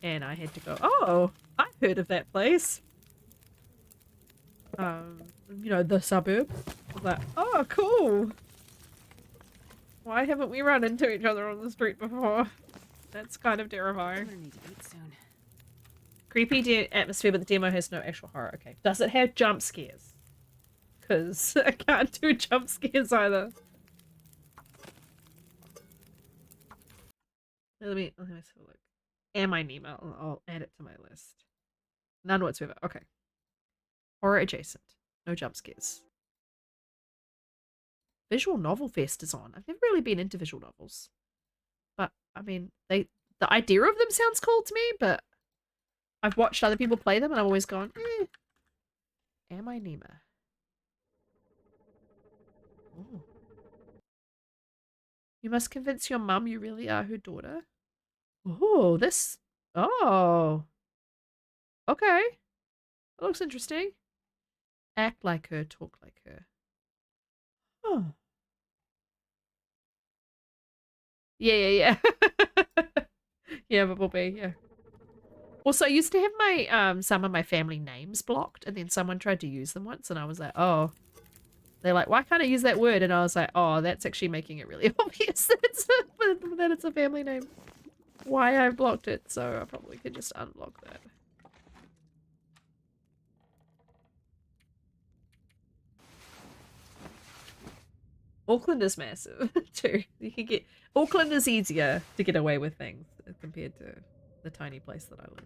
Speaker 1: And I had to go, oh, I've heard of that place. You know, the suburb. I was like, oh, cool. Why haven't we run into each other on the street before? That's kind of terrifying.
Speaker 3: I'm gonna need to eat soon.
Speaker 1: Creepy atmosphere, but the demo has no actual horror. Okay. Does it have jump scares? Because I can't do jump scares either. Let me have a look. Am I Nemo? I'll add it to my list. None whatsoever. Okay. Horror adjacent. No jump scares. Visual Novel Fest is on. I've never really been into visual novels. But, I mean, the idea of them sounds cool to me, but I've watched other people play them and I've always gone, Am I Nemo? Oh. You must convince your mum you really are her daughter. Oh, this... Oh. Okay. That looks interesting. Act like her, talk like her. Oh. Yeah. Yeah, Bumblebee, yeah. Also, I used to have my some of my family names blocked, and then someone tried to use them once, and I was like, oh. They're like, why can't I use that word? And I was like, oh, that's actually making it really obvious that it's a family name. Why I blocked it, so I probably could just unblock that. Auckland is massive, too. You can get... Auckland is easier to get away with things compared to the tiny place that I live.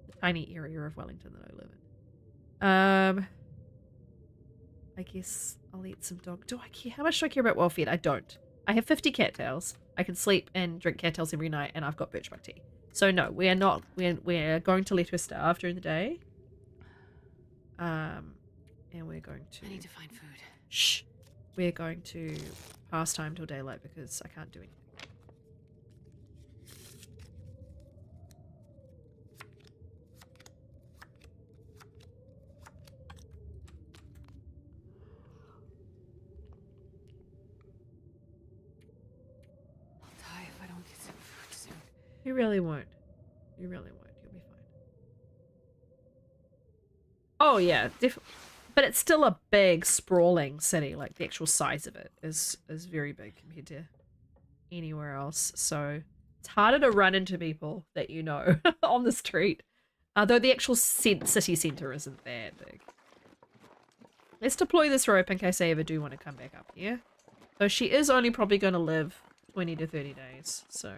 Speaker 1: The tiny area of Wellington that I live in. I guess I'll eat some dog. Do I care? How much do I care about well-fed? I don't. I have 50 cattails. I can sleep and drink cattails every night, and I've got birch bark tea. So no, we are not. We're going to let her starve during the day. And we're going to...
Speaker 3: I need to find food.
Speaker 1: Shh. We're going to pass time till daylight because I can't do anything.
Speaker 3: I'll die if I don't get some food soon.
Speaker 1: You really won't. You really won't. You'll be fine. Oh yeah, definitely. But it's still a big, sprawling city. Like, the actual size of it is very big compared to anywhere else. So, it's harder to run into people that you know on the street. Though the actual city centre isn't that big. Let's deploy this rope in case I ever do want to come back up here. Though she is only probably going to live 20 to 30 days. So,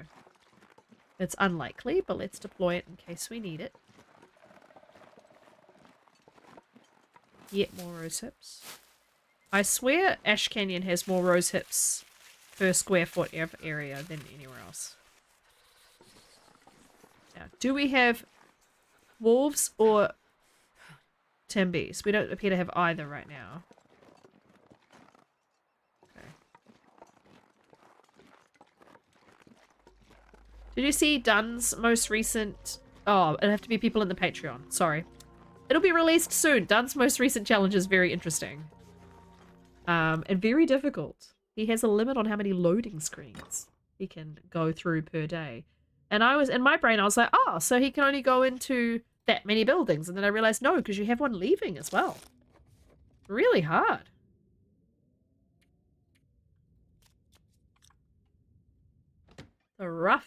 Speaker 1: it's unlikely, but let's deploy it in case we need it. Yet more rose hips. I swear Ash Canyon has more rose hips per square foot area than anywhere else. Now, do we have wolves or timbies? We don't appear to have either right now. Okay. Did you see Dunn's most recent... Oh, it'll have to be people in the Patreon. Sorry. It'll be released soon. Dunn's most recent challenge is very interesting. And very difficult. He has a limit on how many loading screens he can go through per day. And I was, in my brain, I was like, oh, so he can only go into that many buildings. And then I realized, no, because you have one leaving as well. Really hard. A rough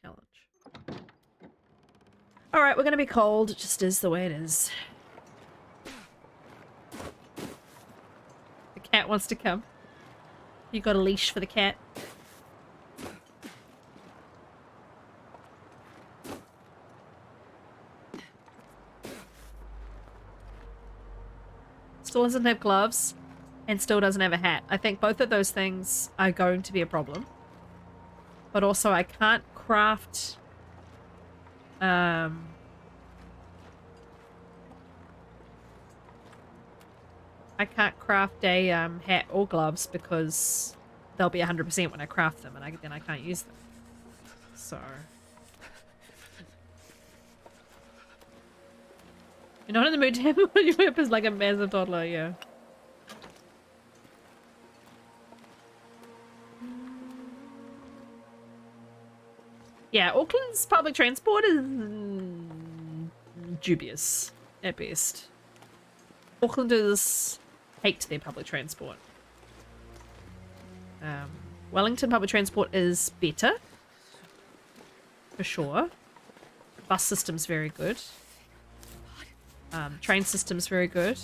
Speaker 1: challenge. All right, we're going to be cold. It just is the way it is. The cat wants to come. You got a leash for the cat? Still doesn't have gloves and still doesn't have a hat. I think both of those things are going to be a problem. But also I can't craft I can't craft a hat or gloves because they'll be 100% when I craft them, and then I can't use them. So you're not in the mood to have it when your whip is like a massive toddler, yeah. Yeah, Auckland's public transport is dubious at best. Aucklanders hate their public transport. Wellington public transport is better, for sure. Bus system's very good. Train system's very good.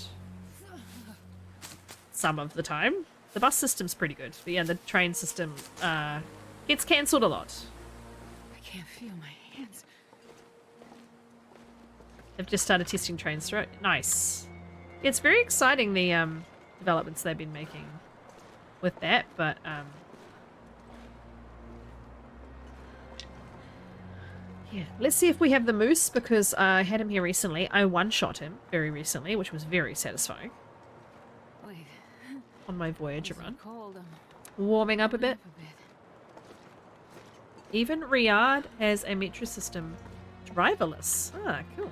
Speaker 1: Some of the time. The bus system's pretty good, but yeah, the train system gets cancelled a lot.
Speaker 3: I can't feel my hands.
Speaker 1: They've just started testing trains through it. Nice. It's very exciting, the developments they've been making with that, but yeah. Let's see if we have the moose, because I had him here recently. I one-shot him very recently, which was very satisfying.
Speaker 3: Wait.
Speaker 1: On my Voyager run.
Speaker 3: Cold.
Speaker 1: Warming up a bit. Even Riyadh has a metro system driverless. Ah, cool.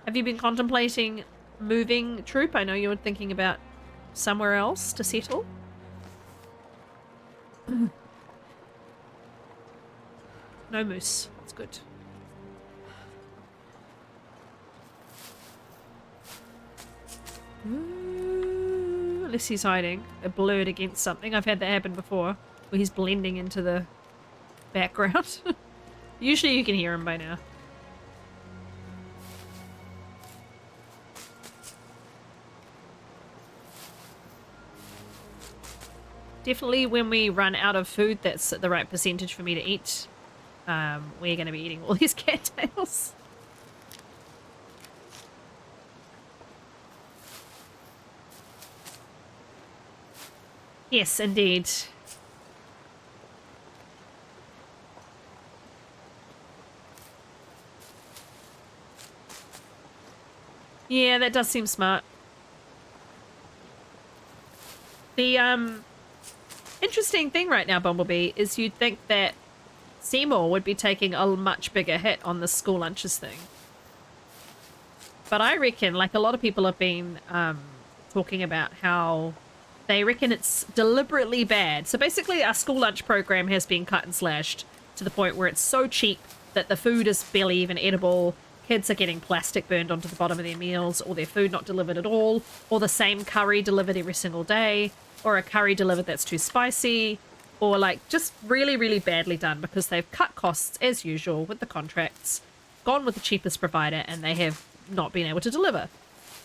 Speaker 1: Have you been contemplating moving, Troop? I know you were thinking about somewhere else to settle. No moose. That's good. Unless he's hiding. A blurred against something. I've had that happen before, where he's blending into the background. Usually you can hear him by now. Definitely when we run out of food that's the right percentage for me to eat, we're going to be eating all these cattails. Yes, indeed. Yeah, that does seem smart. The interesting thing right now, Bumblebee, is you'd think that Seymour would be taking a much bigger hit on the school lunches thing. But I reckon, like a lot of people have been talking about how they reckon it's deliberately bad. So basically our school lunch program has been cut and slashed to the point where it's so cheap that the food is barely even edible. Kids are getting plastic burned onto the bottom of their meals, or their food not delivered at all, or the same curry delivered every single day, or a curry delivered that's too spicy, or like just really, really badly done because they've cut costs as usual with the contracts, gone with the cheapest provider, and they have not been able to deliver.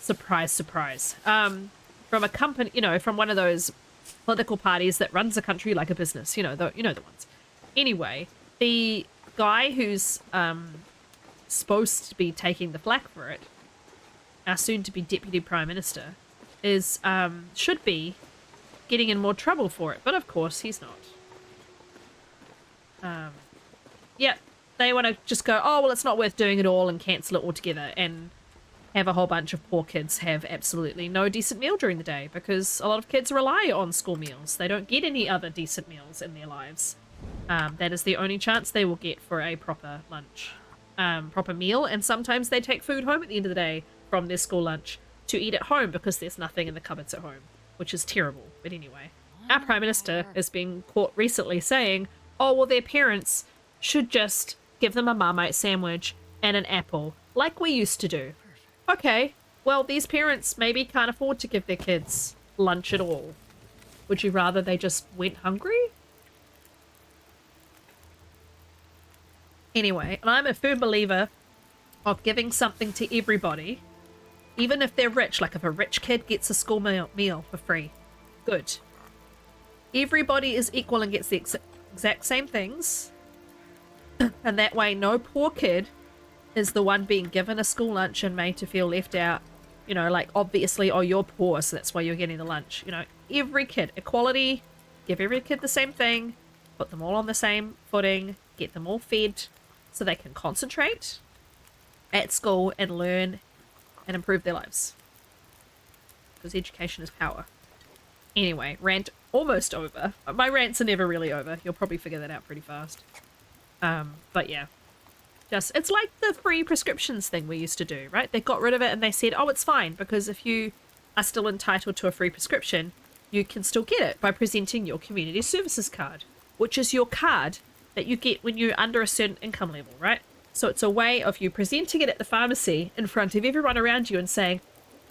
Speaker 1: Surprise, surprise. From a company, you know, from one of those political parties that runs a country like a business, you know the ones. Anyway, the guy who's supposed to be taking the flak for it our soon-to-be Deputy Prime Minister, is should be getting in more trouble for it. But of course, he's not. Yeah, they want to just go, oh, well, it's not worth doing it all and cancel it altogether and have a whole bunch of poor kids have absolutely no decent meal during the day because a lot of kids rely on school meals. They don't get any other decent meals in their lives. That is the only chance they will get for a proper lunch, proper meal, and sometimes they take food home at the end of the day from their school lunch to eat at home because there's nothing in the cupboards at home, which is terrible. But anyway, our Prime Minister has been caught recently saying, oh, well, their parents should just give them a Marmite sandwich and an apple like we used to do. Okay, well, these parents maybe can't afford to give their kids lunch at all. Would you rather they just went hungry? Anyway, and I'm a firm believer of giving something to everybody, even if they're rich. Like if a rich kid gets a school meal for free, good. Everybody is equal and gets the exact same things. And that way no poor kid is the one being given a school lunch and made to feel left out. You know, like obviously, oh, you're poor, so that's why you're getting the lunch. You know, every kid, equality, give every kid the same thing, put them all on the same footing, get them all fed so they can concentrate at school and learn and improve their lives. Because education is power. Anyway, rant almost over. My rants are never really over. You'll probably figure that out pretty fast. But yeah. Just, it's like the free prescriptions thing we used to do, right? They got rid of it and they said, oh, it's fine, because if you are still entitled to a free prescription, you can still get it by presenting your community services card, which is your card that you get when you're under a certain income level, right? So it's a way of you presenting it at the pharmacy in front of everyone around you and saying,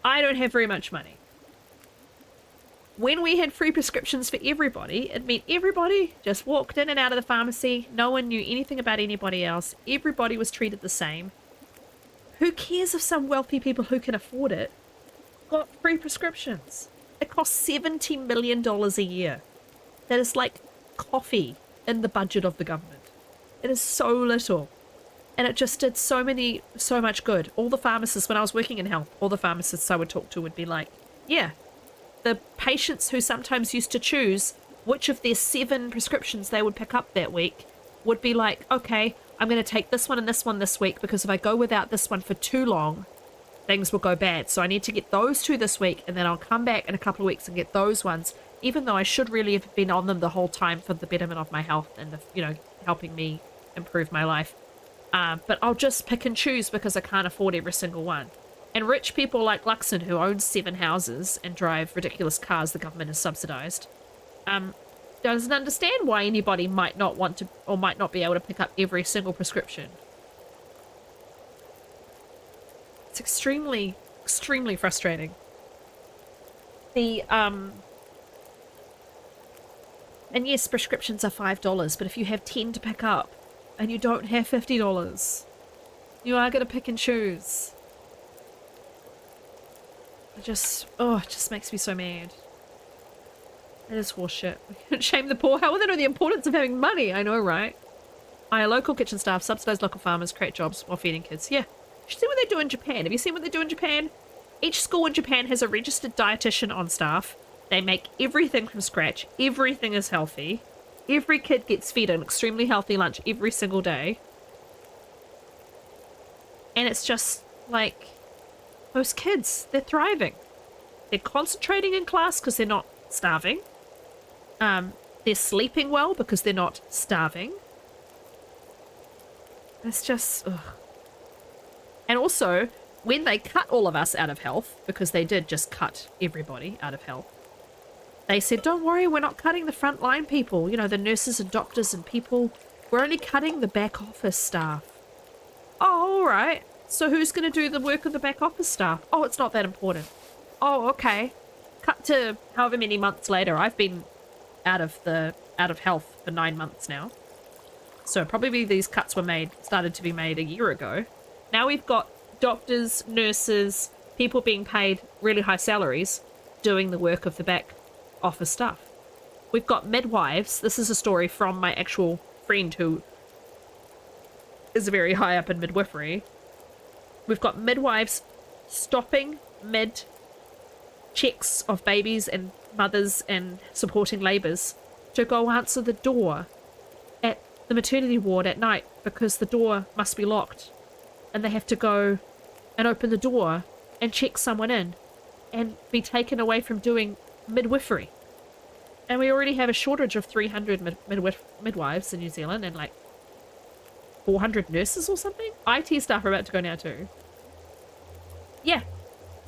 Speaker 1: I don't have very much money. When we had free prescriptions for everybody, it meant everybody just walked in and out of the pharmacy. No one knew anything about anybody else. Everybody was treated the same. Who cares if some wealthy people who can afford it got free prescriptions? It costs $70 million a year. That is like coffee in the budget of the government. It is so little. And it just did so much good. All the pharmacists, when I was working in health, all the pharmacists I would talk to would be like, yeah, the patients who sometimes used to choose which of their 7 prescriptions they would pick up that week would be like, okay, I'm going to take this one and this one this week because if I go without this one for too long, things will go bad. So I need to get those 2 this week and then I'll come back in a couple of weeks and get those ones, even though I should really have been on them the whole time for the betterment of my health and, the, you know, helping me improve my life. But I'll just pick and choose because I can't afford every single one. And rich people like Luxon, who owns 7 houses and drive ridiculous cars the government has subsidized, doesn't understand why anybody might not want to or might not be able to pick up every single prescription. It's extremely, extremely frustrating. The, and yes, prescriptions are $5, but if you have 10 to pick up and you don't have $50, you are going to pick and choose. It just makes me so mad. It is horseshit. We can't shame the poor. How will they know the importance of having money? I know, right? Local kitchen staff subsidize local farmers, create jobs while feeding kids. Yeah. You should see what they do in Japan. Have you seen what they do in Japan? Each school in Japan has a registered dietitian on staff. They make everything from scratch. Everything is healthy. Every kid gets fed an extremely healthy lunch every single day. And it's just like, those kids, they're thriving. They're concentrating in class because they're not starving. They're sleeping well because they're not starving. It's just, ugh. And also, when they cut all of us out of health, because they did just cut everybody out of health, they said, don't worry, we're not cutting the frontline people, you know, the nurses and doctors and people. We're only cutting the back office staff. Oh, all right. So who's going to do the work of the back office staff? Oh, it's not that important. Oh, okay. Cut to however many months later. I've been out of health for 9 months now. So probably these cuts started to be made a year ago. Now we've got doctors, nurses, people being paid really high salaries doing the work of the back office staff. We've got midwives. This is a story from my actual friend who is very high up in midwifery. We've got midwives stopping mid checks of babies and mothers and supporting labours to go answer the door at the maternity ward at night because the door must be locked and they have to go and open the door and check someone in and be taken away from doing midwifery. And we already have a shortage of 300 midwives in New Zealand and like 400 nurses or something. IT staff are about to go now too. Yeah.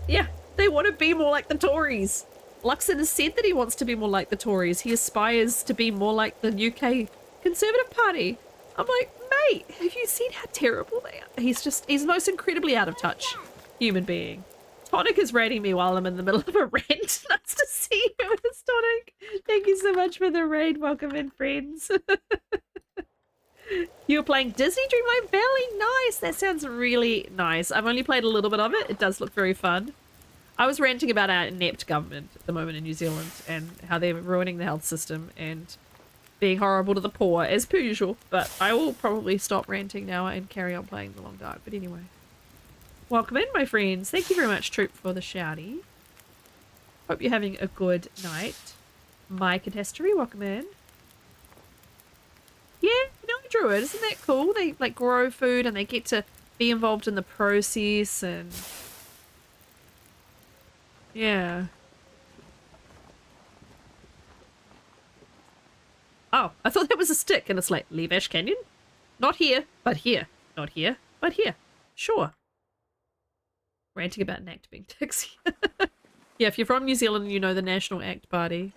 Speaker 1: Yeah. They want to be more like the Tories. Luxon has said that he wants to be more like the Tories. He aspires to be more like the UK Conservative Party. I'm like, mate, have you seen how terrible they are? He's the most incredibly out of touch human being. Tonic is rating me while I'm in the middle of a rant. Nice to see you, Miss Tonic. Thank you so much for the raid. Welcome in, friends. You were playing Disney Dreamlight Valley? Nice. That sounds really nice. I've only played a little bit of it. It does look very fun. I was ranting about our inept government at the moment in New Zealand and how they're ruining the health system and being horrible to the poor, as per usual. But I will probably stop ranting now and carry on playing The Long Dark. But anyway. Welcome in, my friends. Thank you very much, Troop, for the shouty. Hope you're having a good night. My Catastrophe, welcome in. Yeah, you know, Druid, isn't that cool? They like grow food and they get to be involved in the process and yeah. Oh, I thought that was a stick and it's like, leave Ash Canyon? Not here, but here. Not here, but here. Sure. Ranting about an act being dicks. Yeah, if you're from New Zealand and you know the National Act Party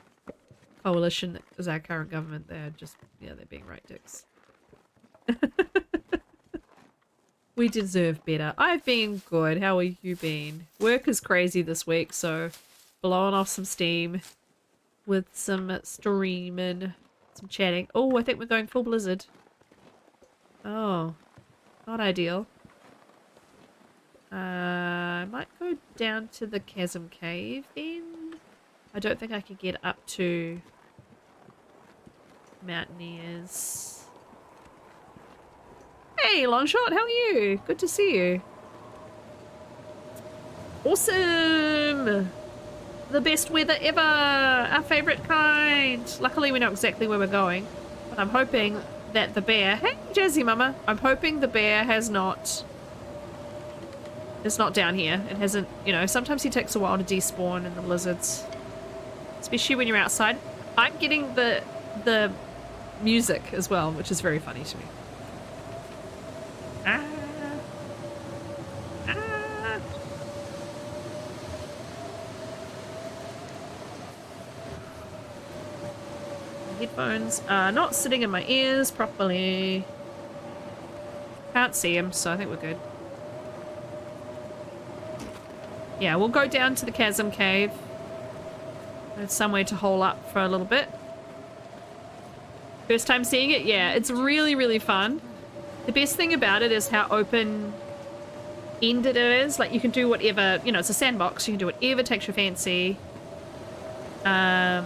Speaker 1: coalition is our current government, they're just, yeah, they're being right dicks. We deserve better. I've been good. How have you been? Work is crazy this week, so blowing off some steam with some streaming, some chatting. Oh, I think we're going full blizzard. Oh, not ideal. I might go down to the chasm cave then. I don't think I can get up to Mountaineers. Hey, Longshot, how are you? Good to see you. Awesome! The best weather ever! Our favourite kind! Luckily we know exactly where we're going. But I'm hoping that the bear... Hey, Jazzy Mama! I'm hoping the bear has not... It's not down here. It hasn't, you know, sometimes he takes a while to despawn in the blizzards. Especially when you're outside. I'm getting the music as well, which is very funny to me. Ah. Ah. Headphones are not sitting in my ears properly. Can't see them, so I think we're good. Yeah, we'll go down to the chasm cave. There's somewhere to hole up for a little bit. First time seeing it? Yeah, it's really, really fun. The best thing about it is how open-ended it is. Like, you can do whatever, you know, it's a sandbox. You can do whatever takes your fancy. And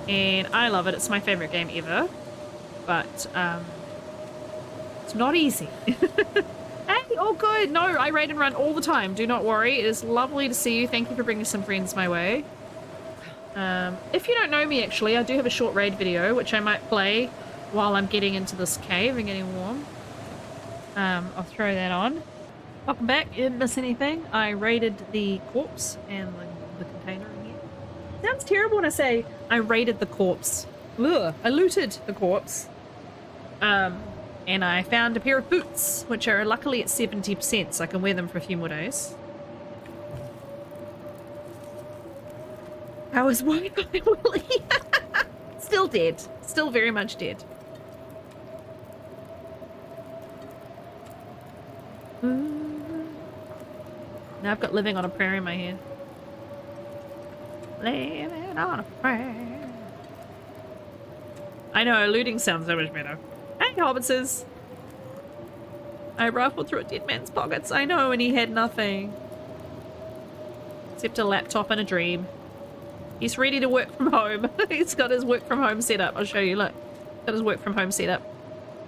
Speaker 1: I love it. It's my favorite game ever. But, it's not easy. Hey, all good. No, I raid and run all the time. Do not worry. It is lovely to see you. Thank you for bringing some friends my way. If you don't know me, actually, I do have a short raid video, which I might play while I'm getting into this cave and getting warm. I'll throw that on. Welcome back. You didn't miss anything. I raided the corpse and the container in here. Sounds terrible when I say I raided the corpse. Ugh, I looted the corpse. And I found a pair of boots, which are luckily at 70%, so I can wear them for a few more days. How is Wi-Fi, Willie? Still dead. Still very much dead. Now I've got Living on a Prayer in my head. Living on a prayer. I know, looting sounds so much better. Hey, hobbitses! I rifled through a dead man's pockets. I know, and he had nothing. Except a laptop and a dream. He's ready to work from home. He's got his work from home setup. I'll show you, look. Got his work from home setup.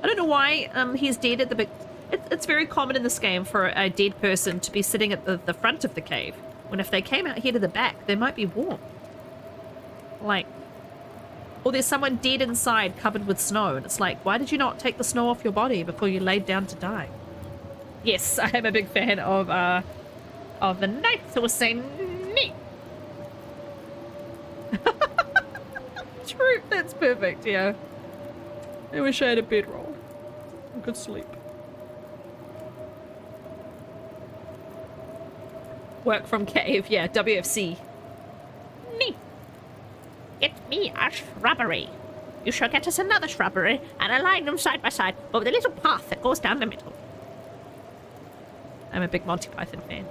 Speaker 1: I don't know why he's dead at the It's very common in this game for a dead person to be sitting at the front of the cave, when if they came out here to the back, they might be warm. Like, or there's someone dead inside covered with snow, and it's like, why did you not take the snow off your body before you laid down to die? Yes, I am a big fan of the Knights who say nee. True, that's perfect, yeah. I wish I had a bedroll. I could sleep. Work from cave, yeah, WFC.
Speaker 5: Me. Get me a shrubbery. You shall get us another shrubbery and align them side by side over the little path that goes down the middle.
Speaker 1: I'm a big Monty Python fan.